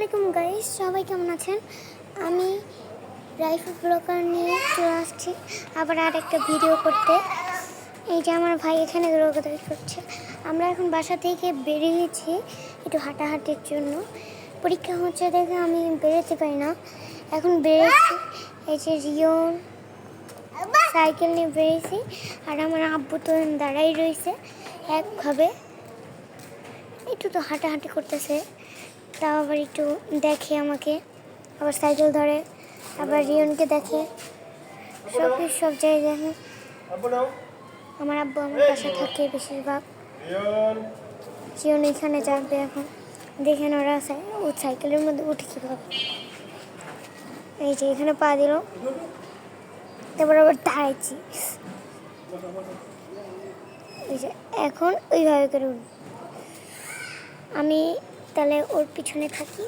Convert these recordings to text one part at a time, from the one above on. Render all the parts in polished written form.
আসসালামু আলাইকুম গাইস, সবাই কেমন আছেন? আমি রাইফেল ব্লগার নিয়ে চলে আসছি আবার আরেকটা ভিডিও করতে। এই যে আমার ভাই এখানে দৌড়াদৌড়ি করছে। আমরা এখন বাসা থেকে বেরিয়েছি একটু হাঁটাহাঁটির জন্য। পরীক্ষা হচ্ছে দেখে আমি বেরোতে পারি না, এখন বেরিয়েছি। এই যে রিয়ন সাইকেল নিয়ে বেরিয়েছি, আর আমার আব্বু তো দাঁড়াই রয়েছে একভাবে, একটু তো হাঁটাহাঁটি করতেছে। তাও আবার একটু দেখে আমাকে, আবার সাইকেল ধরে, আবার রিয়নকে দেখে, সব জায়গায় দেখে। আমার আব্বু আমার পাশে থাকে বেশিরভাগ। রিয়ন এখানে যাবে এখন, দেখেন ওরা ও সাইকেলের মধ্যে উঠে কীভাবে। এই যে এখানে পা দিল, তারপর আবার দাঁড়াইছি। এই যে এখন ওইভাবে করে উঠব। আমি তাহলে ওর পিছনে থাকি।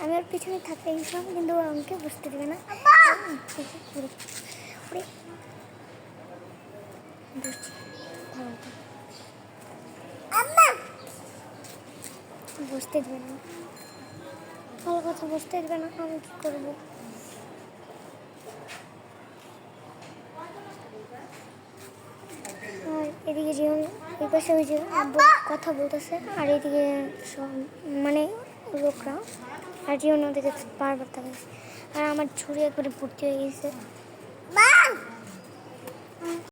আমি ওর পিছনে থাকতে গেছিলাম, কিন্তু ও আমাকে বুঝতে দেবে না। বুঝতে দেবে না, ভালো কথা বুঝতে দেবে না, আমি কি করবো? আর এদিকে জীবন এই পাশে ওই যে আব্বু কথা বলতেছে, আর এদিকে সব মানে লোকরা, আর জীবন ওদিকে বারবার তাকাচ্ছে। আর আমার ছুরি একবারে ভর্তি হয়ে গেছে।